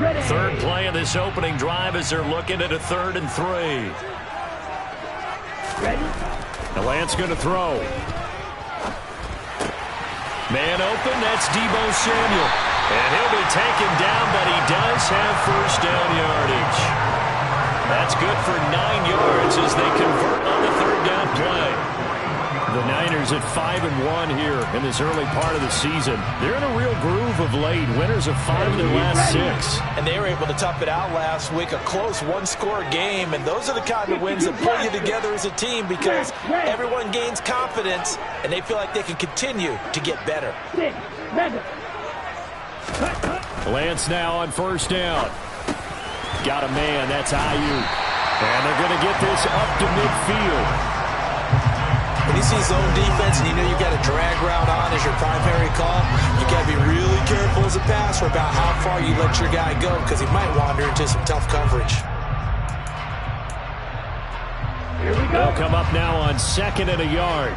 Third play of this opening drive as they're looking at a 3rd and 3. The Lance going to throw. Man open, that's Deebo Samuel. And he'll be taken down, but he does have first down yardage. That's good for 9 yards as they convert on the 3rd down play. The Niners at 5-1 here in this early part of the season. They're in a real groove of late. Winners of 5 of their last 6. And they were able to tough it out last week. A close one-score game. And those are the kind of wins that pull you together as a team because everyone gains confidence and they feel like they can continue to get better. Lance now on first down. Got a man. That's Ayuk. And they're going to get this up to midfield. When you see zone defense and you know you got a drag route on as your primary call, you got to be really careful as a passer about how far you let your guy go because he might wander into some tough coverage. Here we go. They'll come up now on 2nd and a yard.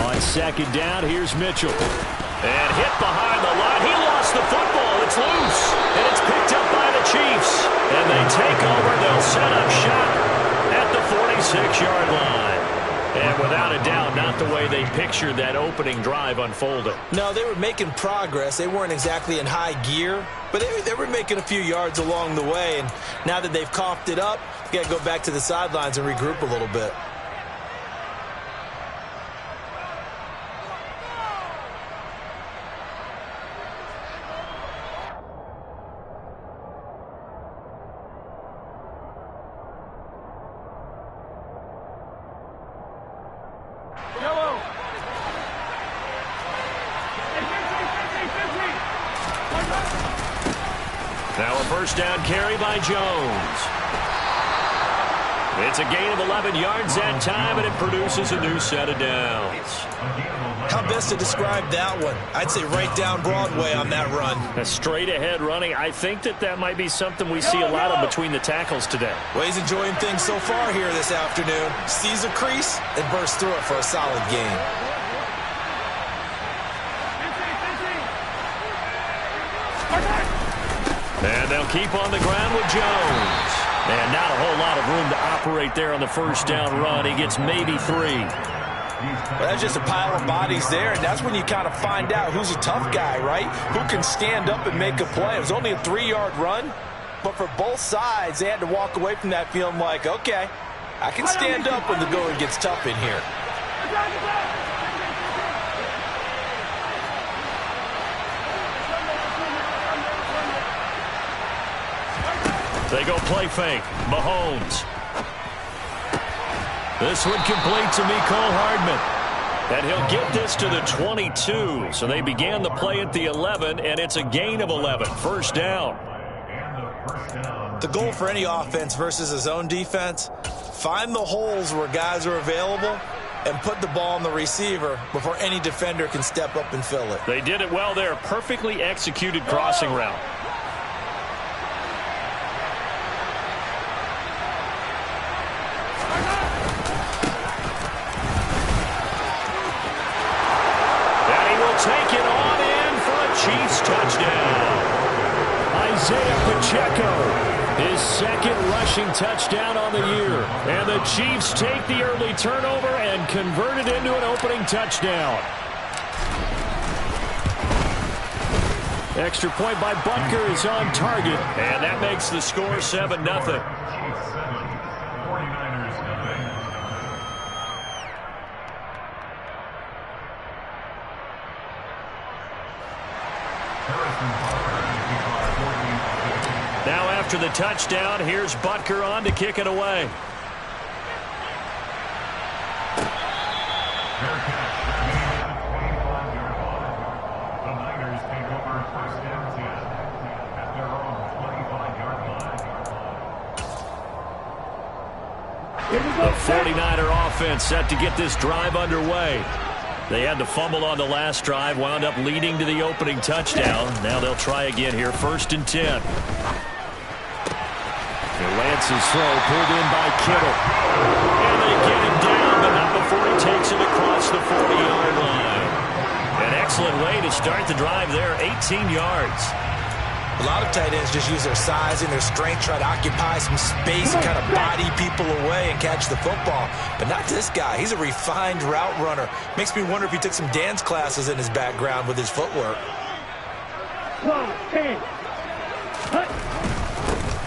On 2nd down, here's Mitchell. And hit behind the line. He lost the football. It's loose. And it's picked up by the Chiefs. And they take over. They'll set up shop at the 46-yard line. And without a doubt, not the way they pictured that opening drive unfolding. No, they were making progress. They weren't exactly in high gear, but they were making a few yards along the way. And now that they've coughed it up, you got to go back to the sidelines and regroup a little bit. Now a first down carry by Jones. It's a gain of 11 yards that time, and it produces a new set of downs. How best to describe that one? I'd say right down Broadway on that run. A straight ahead running. I think that might be something we see a lot of between the tackles today. Well, he's enjoying things so far here this afternoon. Sees a crease and bursts through it for a solid gain. And they'll keep on the ground with Jones. And not a whole lot of room to operate there on the first down run. He gets maybe 3. Well, that's just a pile of bodies there, and that's when you kind of find out who's a tough guy, right? Who can stand up and make a play. It was only a 3-yard run, but for both sides, they had to walk away from that feeling like, okay, I can stand up when the going gets tough in here. They go play fake. Mahomes. This one complete to Mecole Hardman. And he'll get this to the 22. So they began the play at the 11, and it's a gain of 11. First down. The goal for any offense versus a zone defense, find the holes where guys are available and put the ball on the receiver before any defender can step up and fill it. They did it well there. Perfectly executed crossing route. Take it on in for a Chiefs touchdown. Isaiah Pacheco, his 2nd rushing touchdown on the year. And the Chiefs take the early turnover and convert it into an opening touchdown. Extra point by Butker is on target, and that makes the score 7-0. Now after the touchdown, here's Butker on to kick it away. The 49er offense set to get this drive underway. They had to fumble on the last drive, wound up leading to the opening touchdown. Now they'll try again here, 1st and 10. Lance's throw pulled in by Kittle. And they get him down, but not before he takes it across the 40-yard line. An excellent way to start the drive there, 18 yards. A lot of tight ends just use their size and their strength, try to occupy some space and kind of body people away and catch the football. But not this guy. He's a refined route runner. Makes me wonder if he took some dance classes in his background with his footwork.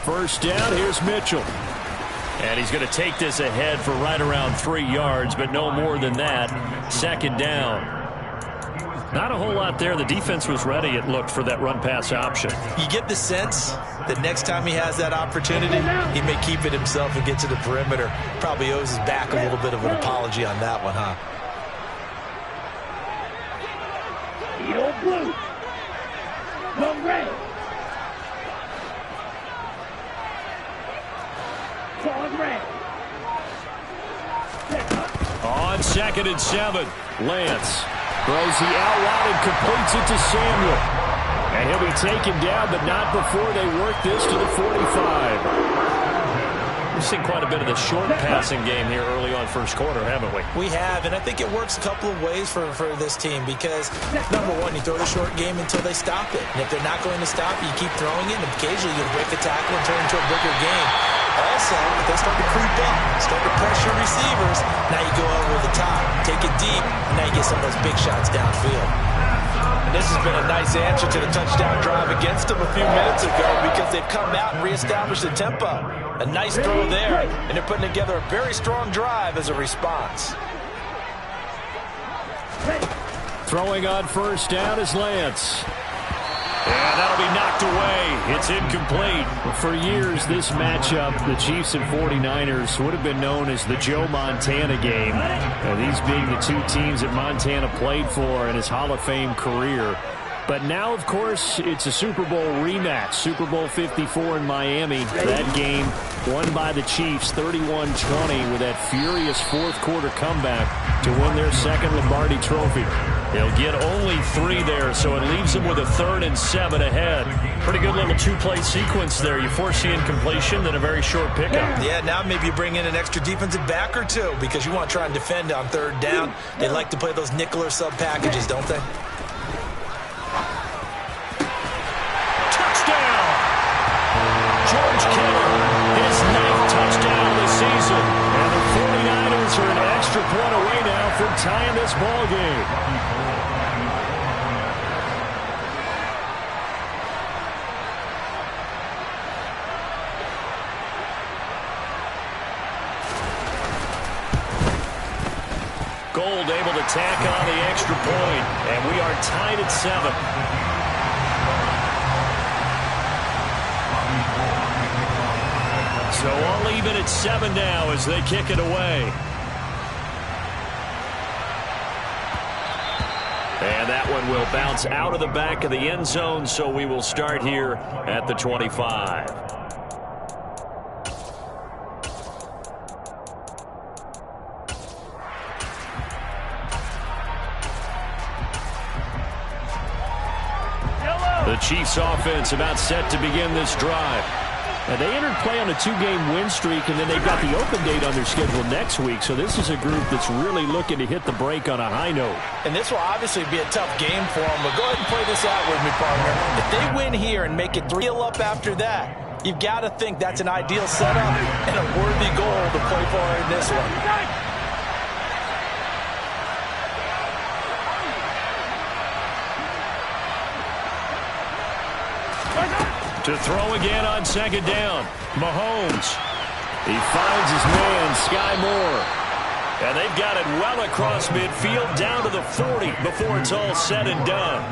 First down, here's Mitchell. And he's going to take this ahead for right around 3 yards, but no more than that. Second down. Not a whole lot there. The defense was ready, it looked, for that run-pass option. You get the sense that next time he has that opportunity, he may keep it himself and get to the perimeter. Probably owes his back a little bit of an apology on that one, huh? Yellow blue. Go red. Solid red. On 2nd and 7, Lance throws the out route and completes it to Samuel. And he'll be taken down, but not before they work this to the 45. We've seen quite a bit of the short passing game here early on first quarter, haven't we? We have, and I think it works a couple of ways for this team because, number one, you throw the short game until they stop it. And if they're not going to stop it, you keep throwing it, and occasionally you'll break the tackle and turn it into a bigger game. Also, if they start to creep up, start to pressure receivers, now you go over the top, take it deep, and now you get some of those big shots downfield. And this has been a nice answer to the touchdown drive against them a few minutes ago because they've come out and reestablished the tempo. A nice throw there, and they're putting together a very strong drive as a response. Throwing on first down is Lance. And that'll be knocked away. It's incomplete. For years, this matchup, the Chiefs and 49ers, would have been known as the Joe Montana game. These being the two teams that Montana played for in his Hall of Fame career. But now, of course, it's a Super Bowl rematch. Super Bowl 54 in Miami. That game won by the Chiefs 31-20 with that furious fourth-quarter comeback to win their second Lombardi trophy. They'll get only 3 there, so it leaves them with a 3rd and 7 ahead. Pretty good little two-play sequence there. You force the incompletion, then a very short pickup. Yeah, now maybe you bring in an extra defensive back or two because you want to try and defend on 3rd down. They like to play those nickel or sub packages, don't they? Touchdown! George Kittle, his 9th touchdown of the season. And the 49ers are an extra point away now from tying this ball game. Gold able to tack on the extra point, and we are tied at 7. So all even at 7 now as they kick it away. And that one will bounce out of the back of the end zone, so we will start here at the 25. The Chiefs offense about set to begin this drive. Now, they entered play on a 2-game win streak, and then they've got the open date on their schedule next week. So this is a group that's really looking to hit the break on a high note. And this will obviously be a tough game for them, but go ahead and play this out with me, partner. If they win here and make it 3-up after that, you've got to think that's an ideal setup and a worthy goal to play for in this one. To throw again on 2nd down. Mahomes. He finds his man, Sky Moore. And they've got it well across midfield down to the 40 before it's all said and done.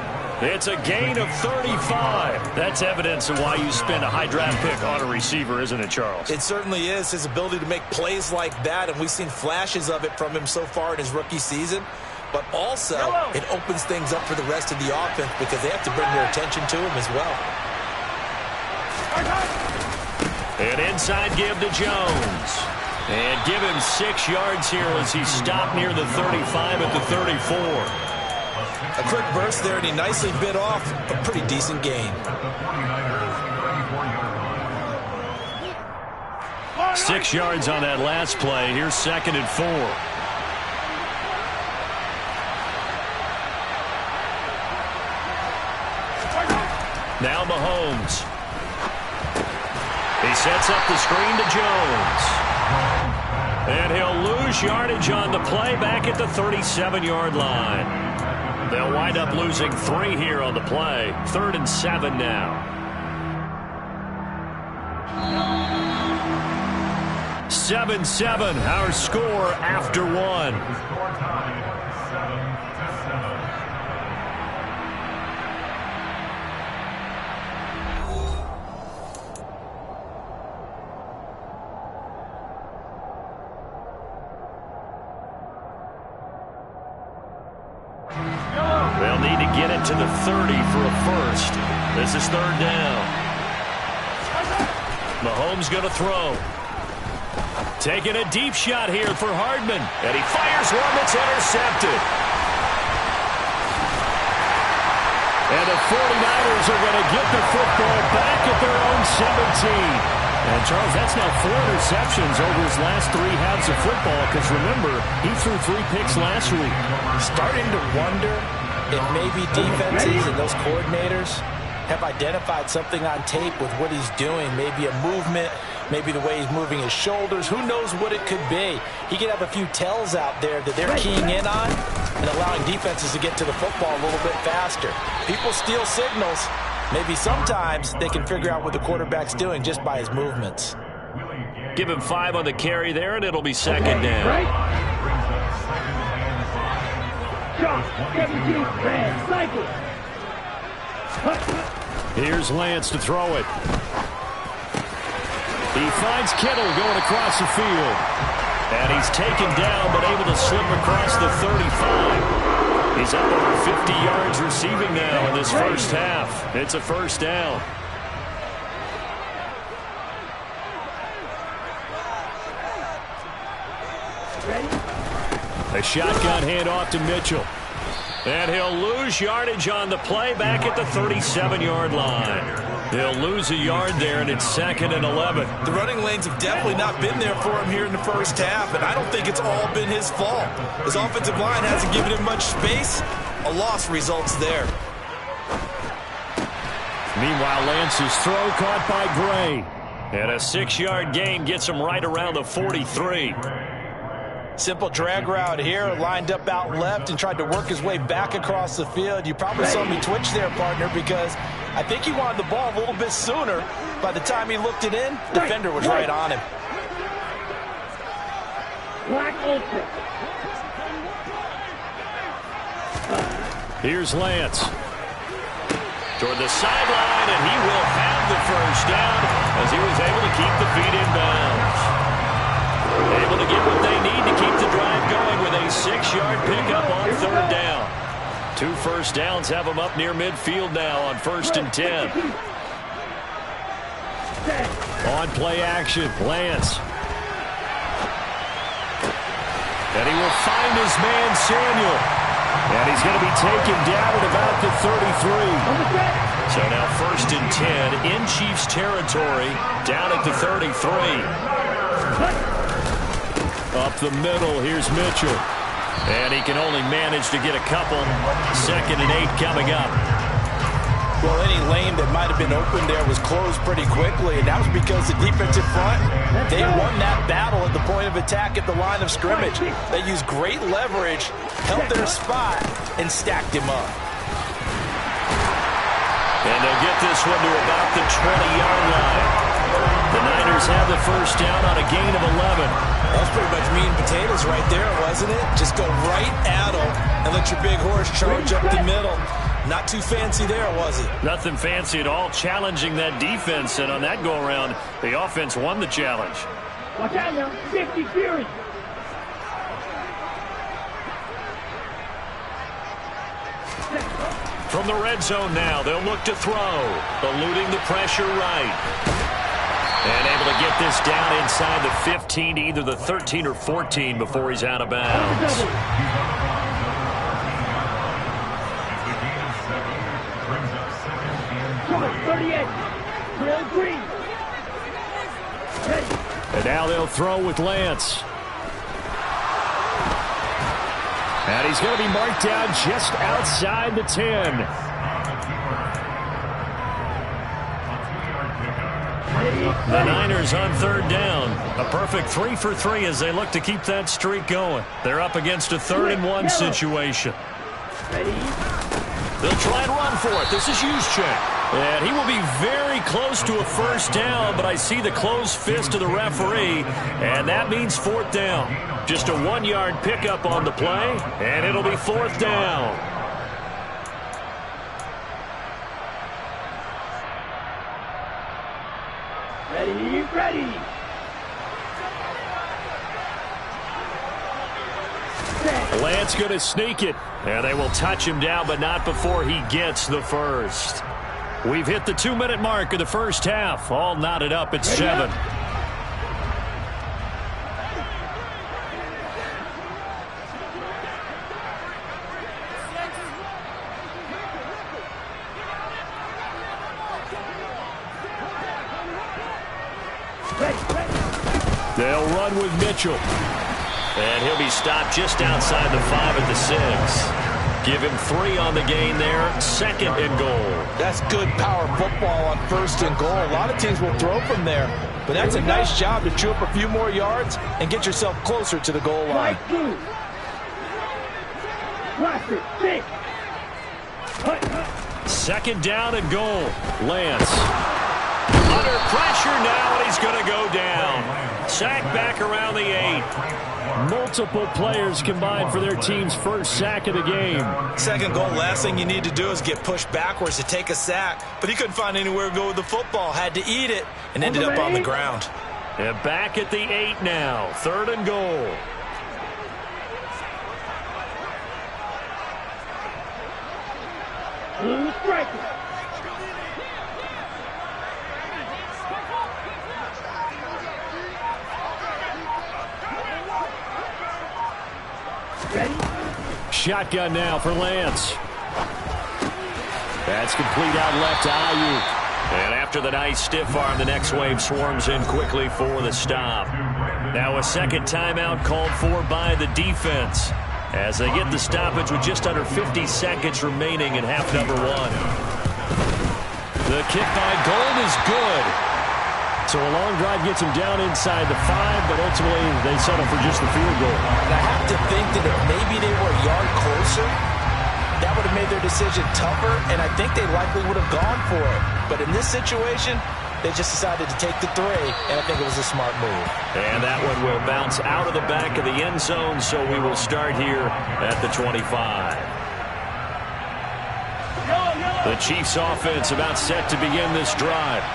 It's a gain of 35. That's evidence of why you spend a high draft pick on a receiver, isn't it, Charles? It certainly is. His ability to make plays like that, and we've seen flashes of it from him so far in his rookie season. But also, it opens things up for the rest of the offense because they have to bring their attention to him as well. An inside give to Jones. And give him 6 yards here as he stopped near the 35 at the 34. A quick burst there, and he nicely bit off a pretty decent gain. 6 yards on that last play. Here's 2nd and 4. Now Mahomes. He sets up the screen to Jones. And he'll lose yardage on the play back at the 37-yard line. They'll wind up losing 3 here on the play. 3rd and 7 now. 7-7, our score after 1. They'll need to get it to the 30 for a first. This is 3rd down. Mahomes going to throw. Taking a deep shot here for Hardman. And he fires one that's intercepted. And the 49ers are going to get the football back at their own 17. And, Charles, that's now 4 interceptions over his last 3 halves of football. Because, remember, he threw 3 picks last week. Starting to wonder if maybe defenses and those coordinators have identified something on tape with what he's doing. Maybe a movement, maybe the way he's moving his shoulders. Who knows what it could be? He could have a few tells out there that they're keying in on and allowing defenses to get to the football a little bit faster. People steal signals. Maybe sometimes they can figure out what the quarterback's doing just by his movements. Give him 5 on the carry there, and it'll be 2nd down. Right. Shot. 17. Red. Cycle. Here's Lance to throw it. He finds Kittle going across the field. And he's taken down, but able to slip across the 35. He's up over 50 yards receiving now in this first half. It's a 1st down. A shotgun handoff to Mitchell. And he'll lose yardage on the play back at the 37-yard line. He'll lose a yard there, and it's 2nd and 11. The running lanes have definitely not been there for him here in the first half, and I don't think it's all been his fault. His offensive line hasn't given him much space. A loss results there. Meanwhile, Lance's throw caught by Gray. And a 6-yard gain gets him right around the 43. Simple drag route here, lined up out left and tried to work his way back across the field. You probably saw me twitch there, partner, because I think he wanted the ball a little bit sooner. By the time he looked it in, defender was right on him. Black ultra. Here's Lance. Toward the sideline, and he will have the first down as he was able to keep the feet in bounds. Able to get what they need to keep the drive going with a 6-yard pickup on 3rd down. 2 first downs have them up near midfield now on 1st and 10. On play action, Lance. And he will find his man, Samuel. And he's going to be taken down at about the 33. So now 1st and 10 in Chiefs territory, down at the 33. Up the middle, here's Mitchell. And he can only manage to get a couple. 2nd and 8 coming up. Well, any lane that might have been open there was closed pretty quickly, and that was because the defensive front, they won that battle at the point of attack at the line of scrimmage. They used great leverage, held their spot, and stacked him up. And they'll get this one to about the 20-yard line. The Niners have the first down on a gain of 11. That was pretty much meat and potatoes right there, wasn't it? Just go right at them and let your big horse charge up the middle. Not too fancy there, was it? Nothing fancy at all, challenging that defense. And on that go-around, the offense won the challenge. Watch out now. 50 Fury. From the red zone now, they'll look to throw. Eluding the pressure right. And able to get this down inside the 15, either the 13 or 14 before he's out of bounds. 38. Green. And now they'll throw with Lance. And he's going to be marked down just outside the 10. The Niners on third down. A perfect 3 for 3 as they look to keep that streak going. They're up against a 3rd-and-1 situation. They'll try and run for it. This is Juszczyk. And he will be very close to a first down, but I see the closed fist of the referee, and that means 4th down. Just a 1-yard pickup on the play, and it'll be 4th down. Ready. Lance going to sneak it, and they will touch him down, but not before he gets the first. We've hit the 2-minute mark of the first half. All knotted up at 7. They'll run with Mitchell. And he'll be stopped just outside the 5 at the 6. Give him 3 on the gain there. 2nd and goal. That's good power football on 1st and goal. A lot of teams will throw from there, but that's a nice job to chew up a few more yards and get yourself closer to the goal line. Second down and goal. Lance. Under pressure now, and he's going to go down. Sacked back around the 8. Multiple players combined for their team's first sack of the game. 2nd goal, last thing you need to do is get pushed backwards to take a sack. But he couldn't find anywhere to go with the football. Had to eat it and ended up on the ground. And back at the 8 now. 3rd and goal. Blue striker. Shotgun now for Lance. That's complete out left to Ayuk. And after the nice stiff arm, the next wave swarms in quickly for the stop. Now a second timeout called for by the defense as they get the stoppage with just under 50 seconds remaining in half number 1. The kick by Gold is good. So a long drive gets them down inside the 5, but ultimately they settle for just the field goal. And I have to think that if maybe they were a yard closer, that would have made their decision tougher, and I think they likely would have gone for it. But in this situation, they just decided to take the 3, and I think it was a smart move. And that one will bounce out of the back of the end zone, so we will start here at the 25. The Chiefs offense about set to begin this drive.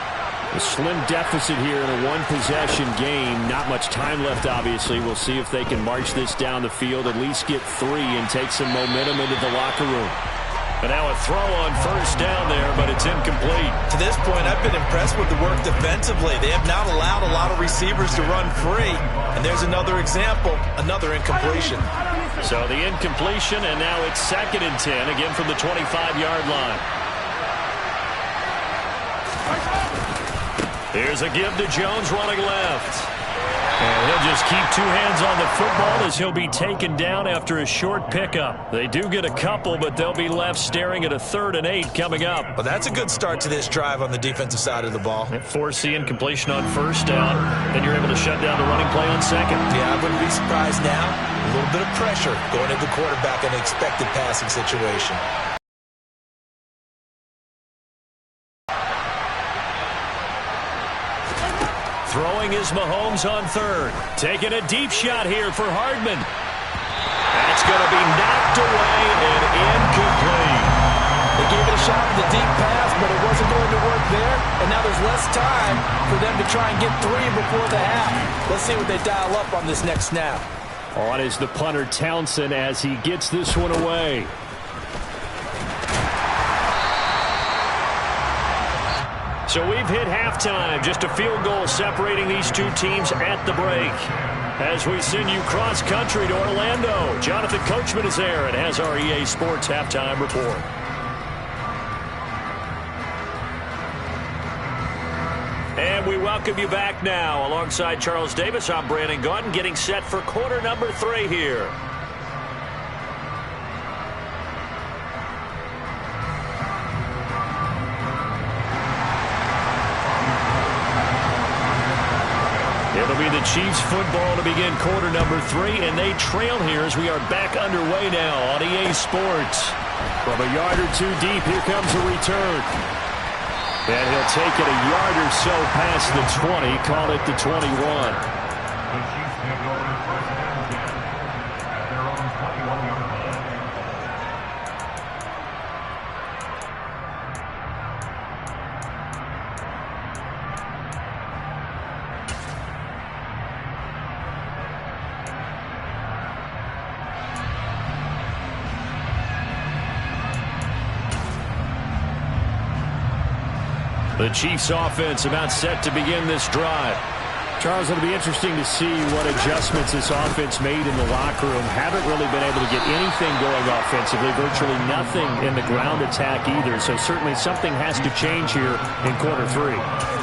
A slim deficit here in a one-possession game. Not much time left, obviously. We'll see if they can march this down the field, at least get 3 and take some momentum into the locker room. And now a throw on first down there, but it's incomplete. To this point, I've been impressed with the work defensively. They have not allowed a lot of receivers to run free. And there's another example, another incompletion. So the incompletion, and now it's 2nd and 10, again from the 25-yard line. Here's a give to Jones running left. And he'll just keep 2 hands on the football as he'll be taken down after a short pickup. They do get a couple, but they'll be left staring at a 3rd and 8 coming up. Well, that's a good start to this drive on the defensive side of the ball. Force the incompletion on first down. Then you're able to shut down the running play on 2nd. Yeah, I wouldn't be surprised now. A little bit of pressure going at the quarterback in an expected passing situation. Throwing is Mahomes on 3rd. Taking a deep shot here for Hardman. That's going to be knocked away and incomplete. They gave it a shot with the deep pass, but it wasn't going to work there. And now there's less time for them to try and get 3 before the half. Let's see what they dial up on this next snap. On is the punter Townsend as he gets this one away. So we've hit halftime. Just a field goal separating these 2 teams at the break. As we send you cross-country to Orlando, Jonathan Coachman is there and has our EA Sports Halftime Report. And we welcome you back now. Alongside Charles Davis, I'm Brandon Gaudin, getting set for quarter number 3 here. be the Chiefs football to begin quarter number 3, and they trail here as we are back underway now on EA Sports. From a yard or two deep, here comes a return. And he'll take it a yard or so past the 20, call it the 21. The Chiefs offense about set to begin this drive. Charles, it'll be interesting to see what adjustments this offense made in the locker room. Haven't really been able to get anything going offensively, virtually nothing in the ground attack either. So certainly something has to change here in quarter 3.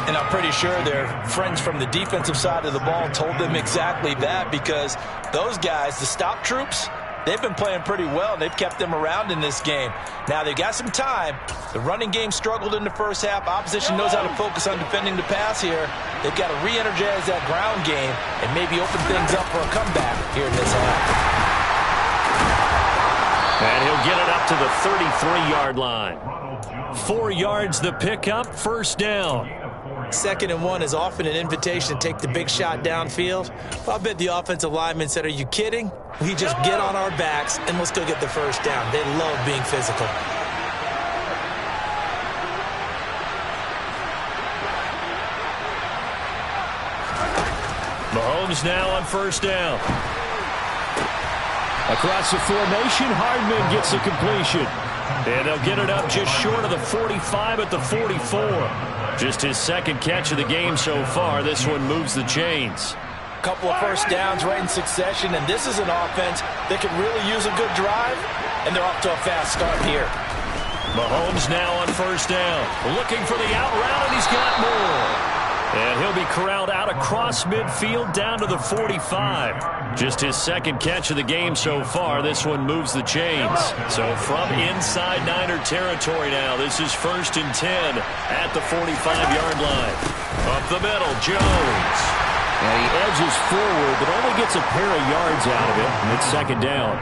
And I'm pretty sure their friends from the defensive side of the ball told them exactly that, because those guys, the stop troops, they've been playing pretty well, and they've kept them around in this game. Now, they've got some time. The running game struggled in the first half. Opposition knows how to focus on defending the pass here. They've got to re-energize that ground game and maybe open things up for a comeback here in this half. And he'll get it up to the 33-yard line. 4 yards the pickup, first down. 2nd and 1 is often an invitation to take the big shot downfield. I bet the offensive lineman said, "Are you kidding? We just get on our backs and let's go get the first down." They love being physical. Mahomes now on first down. Across the formation, Hardman gets a completion. And they'll get it up just short of the 45 at the 44. Just his 2nd catch of the game so far. This one moves the chains. Couple of first downs right in succession, and this is an offense that could really use a good drive, and they're off to a fast start here. Mahomes now on first down. Looking for the out route, and he's got more. And he'll be corralled out across midfield down to the 45. Just his 2nd catch of the game so far. This one moves the chains. So from inside Niner territory now, this is 1st and 10 at the 45-yard line. Up the middle, Jones. And he edges forward, but only gets a pair of yards out of it, and it's 2nd down.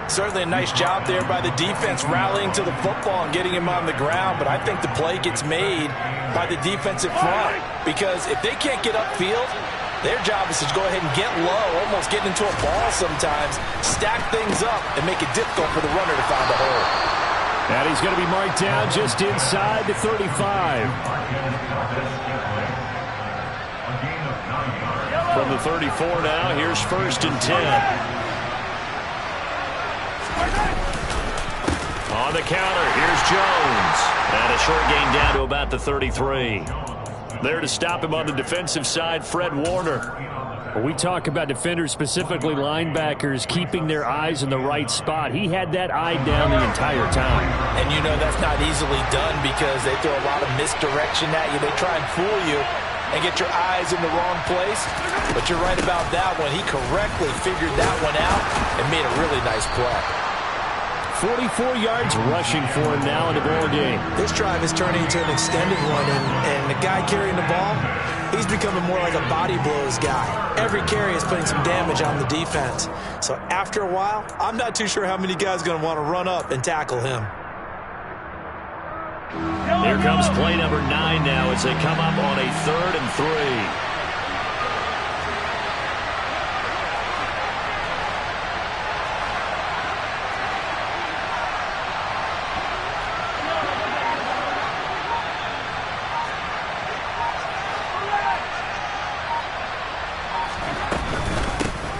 Certainly a nice job there by the defense rallying to the football and getting him on the ground, but I think the play gets made by the defensive front, because if they can't get upfield, their job is to go ahead and get low, almost get into a ball sometimes, stack things up, and make it difficult for the runner to find a hole. And he's going to be marked down just inside the 35. From the 34 now, here's 1st and 10. On the counter, here's Jones. And a short gain down to about the 33. There to stop him on the defensive side, Fred Warner. When we talk about defenders, specifically linebackers, keeping their eyes in the right spot, he had that eye down the entire time. And you know that's not easily done, because they throw a lot of misdirection at you. They try and fool you and get your eyes in the wrong place. But you're right about that one. He correctly figured that one out and made a really nice play. 44 yards rushing for him now in the ball game. This drive is turning into an extended one, and the guy carrying the ball, he's becoming more like a body blows guy. Every carry is putting some damage on the defense. So after a while, I'm not too sure how many guys are going to want to run up and tackle him. Here comes play number 9 now as they come up on a 3rd and 3.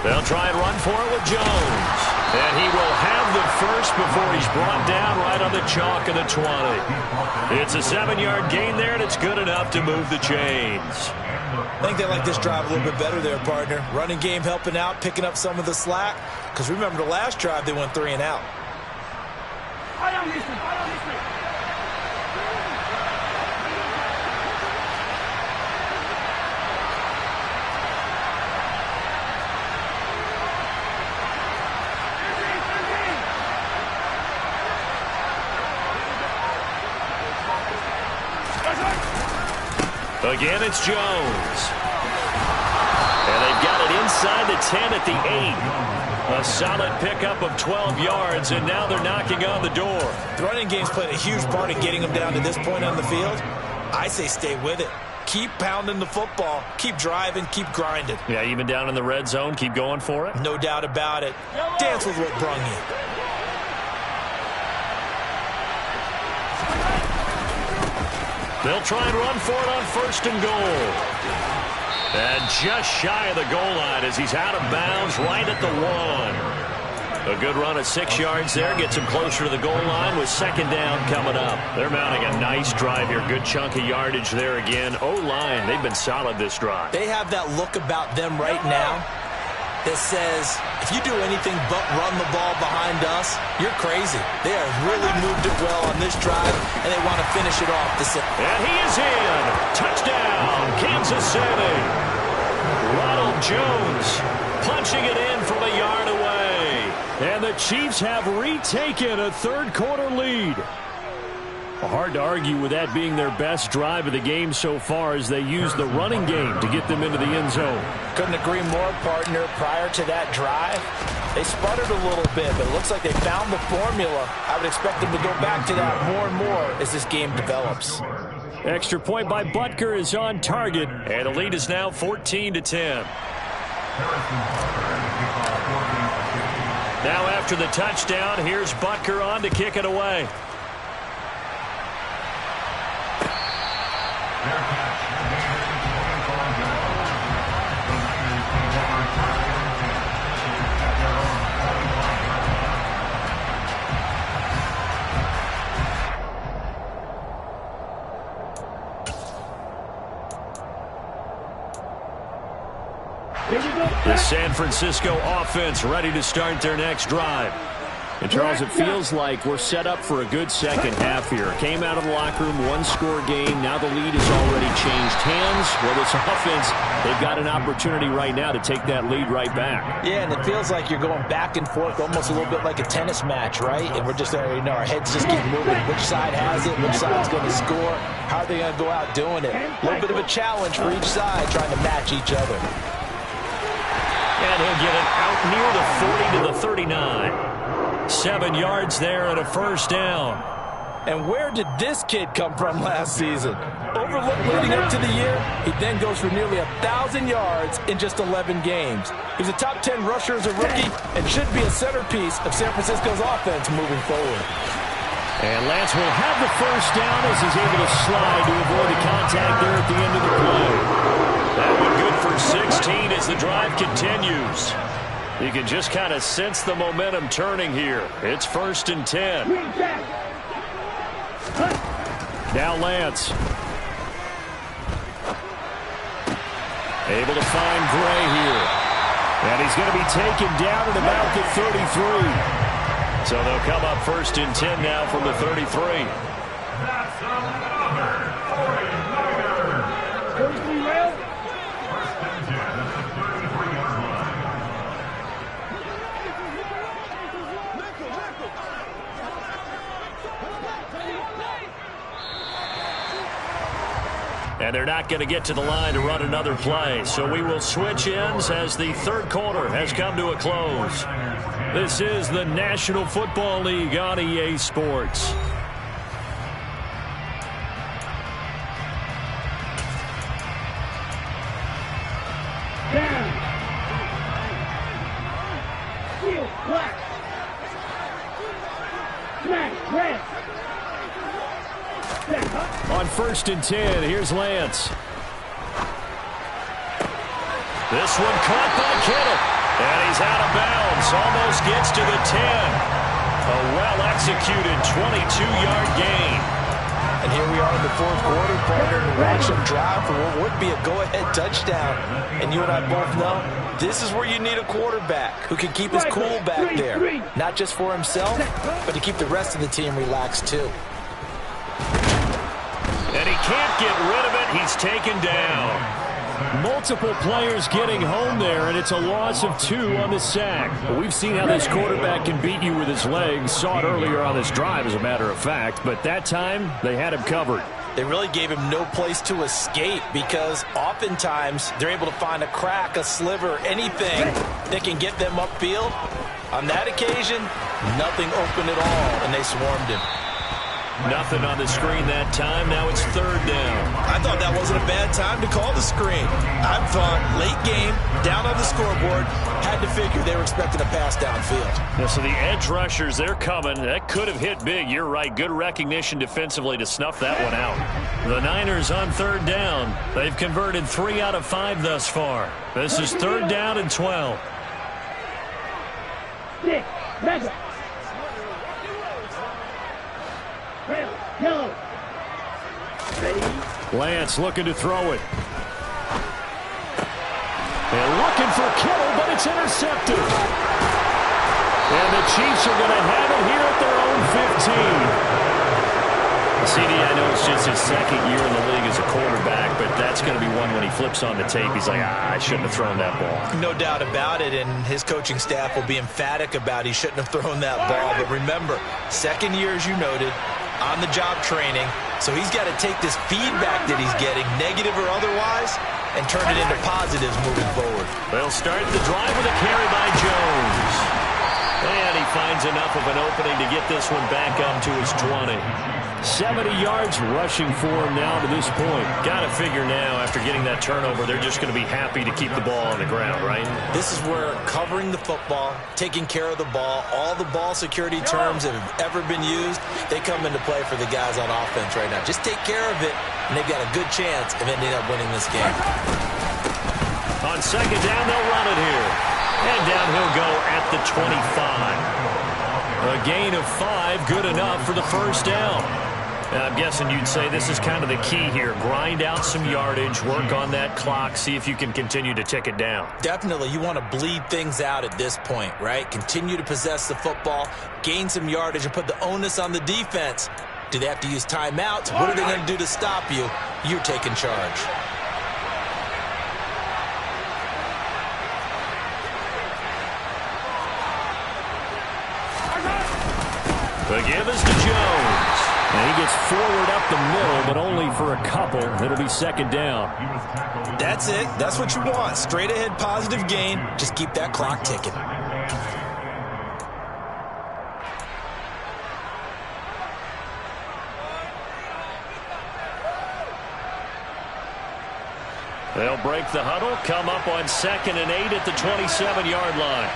They'll try and run for it with Jones. And he will have the first before he's brought down right on the chalk of the 20. It's a 7-yard gain there, and it's good enough to move the chains. I think they like this drive a little bit better there, partner. Running game helping out, picking up some of the slack. Because remember, the last drive, they went 3 and out. Again, it's Jones. And they've got it inside the 10 at the 8. A solid pickup of 12 yards, and now they're knocking on the door. The running game's played a huge part in getting them down to this point on the field. I say stay with it. Keep pounding the football. Keep driving. Keep grinding. Yeah, even down in the red zone, keep going for it. No doubt about it. Dance with what brung you. They'll try and run for it on 1st and goal. And just shy of the goal line as he's out of bounds right at the 1. A good run at 6 yards there. Gets him closer to the goal line with 2nd down coming up. They're mounting a nice drive here. Good chunk of yardage there again. O-line, they've been solid this drive. They have that look about them right now that says, if you do anything but run the ball behind us, you're crazy. They have really moved it well on this drive, and they want to finish it off. And he is in. Touchdown, Kansas City. Ronald Jones punching it in from a yard away. And the Chiefs have retaken a 3rd-quarter lead. Hard to argue with that being their best drive of the game so far as they use the running game to get them into the end zone. Couldn't agree more, partner. Prior to that drive, they sputtered a little bit, but it looks like they found the formula. I would expect them to go back to that more and more as this game develops. Extra point by Butker is on target. And the lead is now 14-10. Now after the touchdown, here's Butker on to kick it away. The San Francisco offense ready to start their next drive. And, Charles, it feels like we're set up for a good second half here. Came out of the locker room, 1-score game. Now the lead has already changed hands. Well, this offense, they've got an opportunity right now to take that lead right back. Yeah, and it feels like you're going back and forth almost a little bit like a tennis match, right? And we're just, our heads just keep moving. Which side has it? Which side's going to score? How are they going to go out doing it? A little bit of a challenge for each side trying to match each other. And he'll get it out near the 40 to the 39. 7 yards there and a 1st down. And where did this kid come from last season? Overlooked leading up to the year, he then goes for nearly 1,000 yards in just 11 games. He's a top 10 rusher as a rookie and should be a centerpiece of San Francisco's offense moving forward. And Lance will have the 1st down as he's able to slide to avoid the contact there at the end of the play. That one good for 16 as the drive continues. You can just kind of sense the momentum turning here. It's 1st and 10. Now Lance. Able to find Gray here. And he's going to be taken down at about the 33. So they'll come up 1st and 10 now from the 33. And they're not going to get to the line to run another play. So we will switch ends as the 3rd quarter has come to a close. This is the National Football League on EA Sports. Down. Heel, black. Smash, red. On 1st and 10, here's Lance. This one caught by Kittle. And he's out of bounds. Almost gets to the 10. A well-executed 22-yard gain. And here we are in the 4th quarter, partner, to watch them drive for what would be a go-ahead touchdown. And you and I both know this is where you need a quarterback who can keep his cool back there. Not just for himself, but to keep the rest of the team relaxed too. And he can't get rid of it. He's taken down. Multiple players getting home there, and it's a loss of 2 on the sack. We've seen how this quarterback can beat you with his legs. Saw it earlier on this drive, as a matter of fact, but that time they had him covered. they really gave him no place to escape because oftentimes they're able to find a crack, a sliver, anything that can get them upfield. On that occasion, nothing open at all, and they swarmed him. Nothing on the screen that time. Now it's third down. I thought that wasn't a bad time to call the screen. I thought late game, down on the scoreboard, had to figure they were expecting a pass downfield. Yeah, so the edge rushers, they're coming. That could have hit big. You're right. Good recognition defensively to snuff that one out. The Niners on third down. They've converted 3 out of 5 thus far. This is third down and 12. 6, 7. Yellow. Ready? Lance looking to throw it. And looking for Kittle, but it's intercepted. And the Chiefs are going to have it here at their own 15. CD, I know it's just his second year in the league as a quarterback, but that's going to be one when he flips on the tape. He's like, I shouldn't have thrown that ball. No doubt about it, and his coaching staff will be emphatic about he shouldn't have thrown that ball. But remember, second year, as you noted, on-the-job training, so he's got to take this feedback that he's getting, negative or otherwise, and turn it into positives moving forward. They'll start the drive with a carry by Jones. And he finds enough of an opening to get this one back up to his 20. 70 yards rushing for him now to this point. Got to figure now, after getting that turnover, they're just going to be happy to keep the ball on the ground, right? This is where covering the football, taking care of the ball, all the ball security terms that have ever been used, they come into play for the guys on offense right now. Just take care of it, and they've got a good chance of ending up winning this game. On second down, they'll run it here. And down he'll go at the 25. A gain of 5, good enough for the first down. I'm guessing you'd say this is kind of the key here. Grind out some yardage, work on that clock, see if you can continue to tick it down. Definitely, you want to bleed things out at this point, right? Continue to possess the football, gain some yardage, and put the onus on the defense. Do they have to use timeouts? What are they going to do to stop you? You're taking charge. The give is to Jones. And he gets forward up the middle, but only for a couple. It'll be second down. That's it. That's what you want. Straight ahead positive gain. Just keep that clock ticking. They'll break the huddle, come up on 2nd and 8 at the 27-yard line.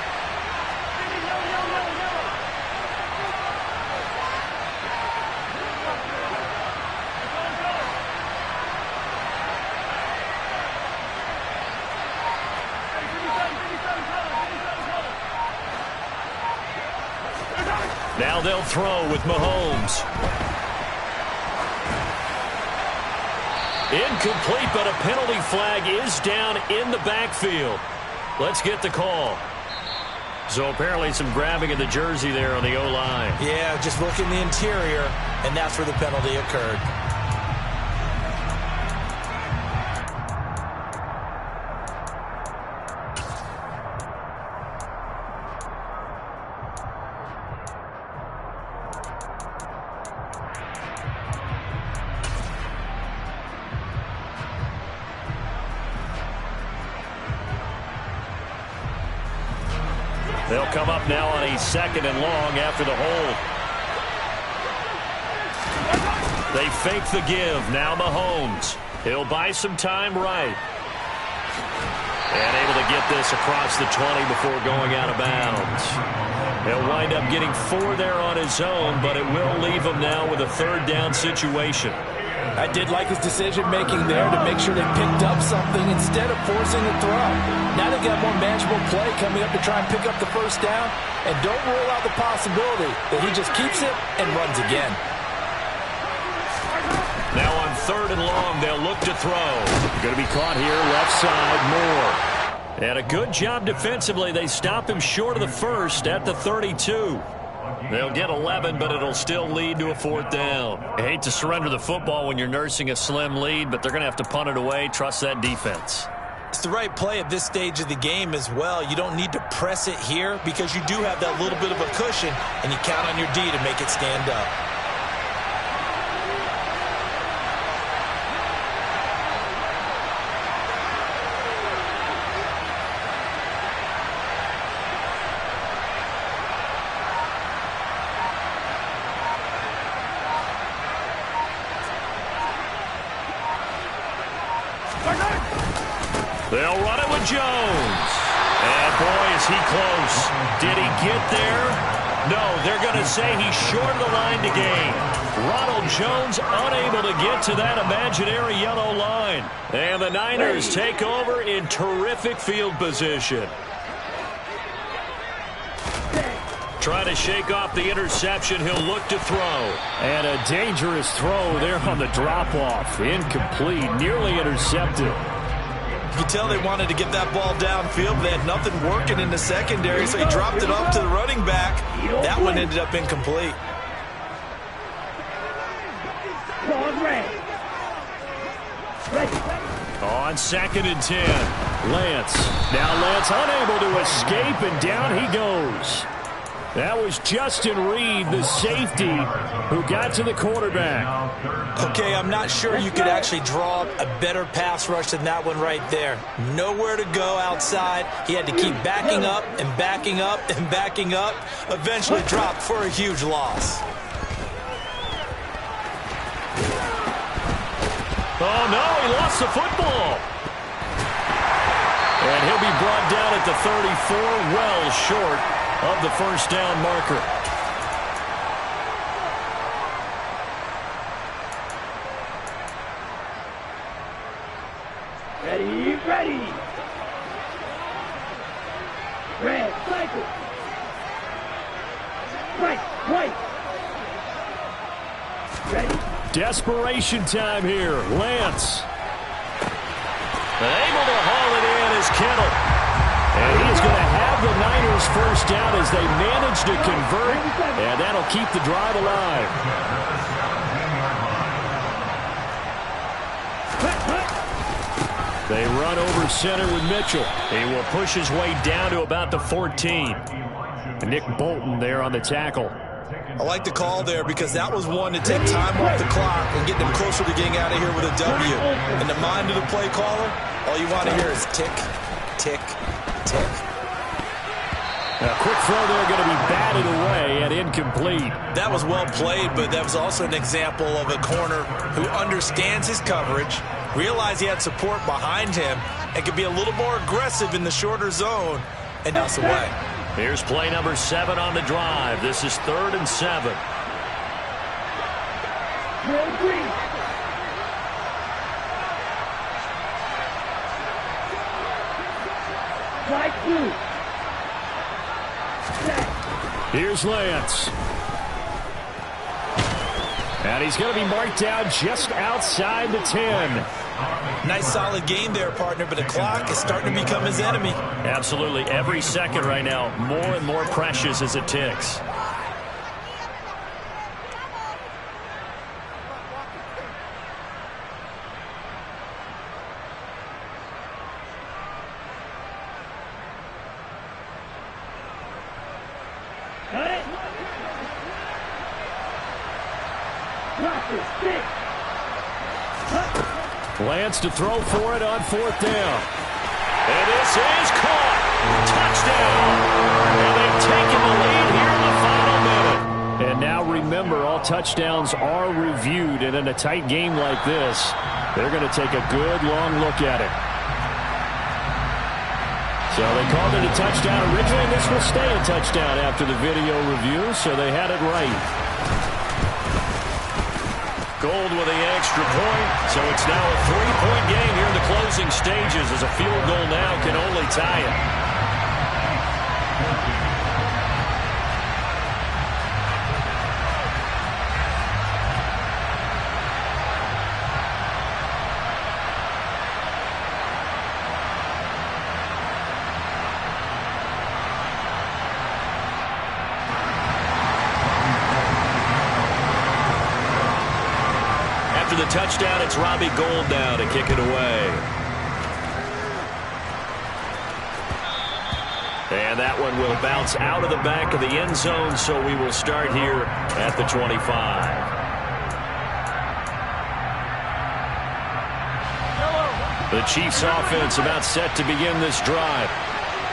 Now they'll throw with Mahomes. Incomplete, but a penalty flag is down in the backfield. Let's get the call. So apparently some grabbing of the jersey there on the O-line. Yeah, just look in the interior, and that's where the penalty occurred. They'll come up now on a 2nd and long after the hold. They fake the give. Now Mahomes. He'll buy some time right. And able to get this across the 20 before going out of bounds. He'll wind up getting 4 there on his own, but it will leave him now with a 3rd down situation. I did like his decision-making there to make sure they picked up something instead of forcing the throw. Now they've got more manageable play coming up to try and pick up the first down. And don't rule out the possibility that he just keeps it and runs again. Now on 3rd and long, they'll look to throw. Going to be caught here, left side, Moore. And a good job defensively. They stop him short of the first at the 32. They'll get 11, but it'll still lead to a 4th down. I hate to surrender the football when you're nursing a slim lead, but they're going to have to punt it away. Trust that defense. It's the right play at this stage of the game as well. You don't need to press it here because you do have that little bit of a cushion, and you count on your D to make it stand up. They'll run it with Jones. And boy, is he close. Did he get there? No, they're going to say he's short of the line to gain. Ronald Jones unable to get to that imaginary yellow line. And the Niners take over in terrific field position. Trying to shake off the interception. He'll look to throw. And a dangerous throw there on the drop-off. Incomplete, nearly intercepted. You could tell they wanted to get that ball downfield, but they had nothing working in the secondary, so he dropped it up to the running back. That one ended up incomplete. On 2nd and 10, Lance. Now Lance unable to escape, and down he goes. That was Justin Reed, the safety, who got to the quarterback. Okay, I'm not sure you could actually draw a better pass rush than that one right there. Nowhere to go outside. He had to keep backing up and backing up and backing up. Eventually dropped for a huge loss. Oh, no, he lost the football. And he'll be brought down at the 34, well short of the first down marker. Ready, ready. Red, cycle. Right, white. Ready. Desperation time here. Lance. Able to haul it in is Kittle. And he's going to have the Niners first down as they manage to convert. And that'll keep the drive alive. They run over center with Mitchell. He will push his way down to about the 14. Nick Bolton there on the tackle. I like the call there because that was one to take time off the clock and get them closer to getting out of here with a W. In the mind of the play caller, all you want to hear is tick, tick, tick. A quick throw there going to be batted away and incomplete. That was well played, but that was also an example of a corner who understands his coverage, realized he had support behind him, and could be a little more aggressive in the shorter zone, and that's away. Here's play number 7 on the drive. This is 3rd and 7. Here's Lance. And he's going to be marked down just outside the 10. Nice solid game there, partner, but the clock is starting to become his enemy. Absolutely. Every second right now, more and more precious as it ticks. Lance to throw for it on 4th down. And this is caught. Touchdown. And they've taken the lead here in the final minute. And now remember, all touchdowns are reviewed. And in a tight game like this, they're going to take a good long look at it. So they called it a touchdown originally. This will stay a touchdown after the video review, so they had it right. Gold with the extra point, so it's now a 3-point game here in the closing stages as a field goal now can only tie it. The touchdown, it's Robbie Gould now to kick it away. And that one will bounce out of the back of the end zone, so we will start here at the 25. The Chiefs offense about set to begin this drive.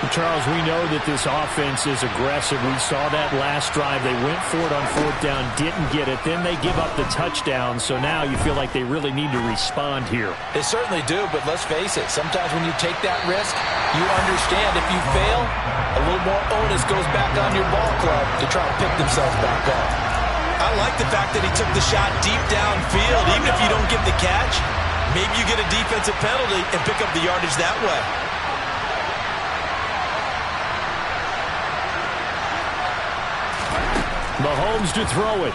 Charles, we know that this offense is aggressive. We saw that last drive. They went for it on fourth down, didn't get it. Then they give up the touchdown. So now you feel like they really need to respond here. They certainly do, but let's face it. Sometimes when you take that risk, you understand if you fail, a little more onus goes back on your ball club to try to pick themselves back up. I like the fact that he took the shot deep downfield. Even if you don't get the catch, maybe you get a defensive penalty and pick up the yardage that way. Mahomes to throw it.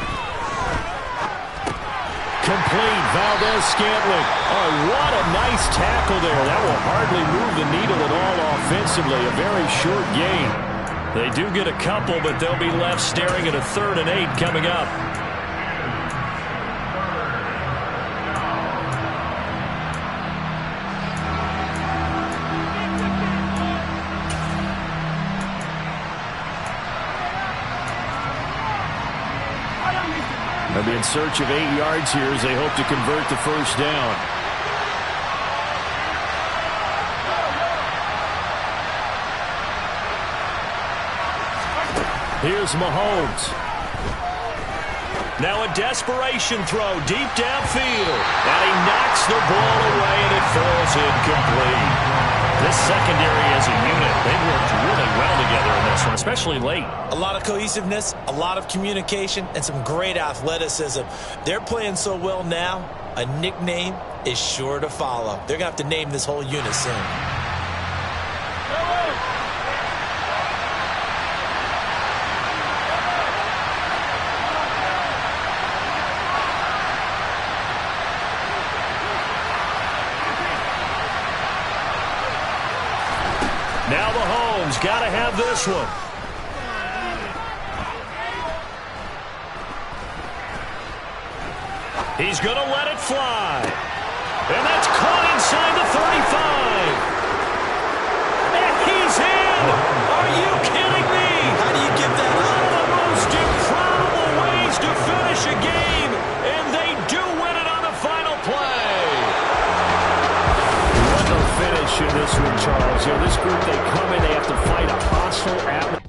Complete. Valdez-Scantling. Oh, what a nice tackle there. That will hardly move the needle at all offensively. A very short gain. They do get a couple, but they'll be left staring at a 3rd and 8 coming up. They'll be in search of 8 yards here as they hope to convert the first down. Here's Mahomes. Now a desperation throw deep downfield. And he knocks the ball away and it falls incomplete. This secondary as a unit, they worked really well together in this one, especially late. A lot of cohesiveness, a lot of communication, and some great athleticism. They're playing so well now, a nickname is sure to follow. They're going to have to name this whole unit soon. Now Mahomes got to have this one. He's going to let it fly. And that's caught inside the 35. And he's in. Are you kidding me? How do you give that up? One of the most incredible ways to finish a game. And they do win it on the final play. What a finish in this one, Charles. You know, this group, they come in, they have to fight a hostile atmosphere.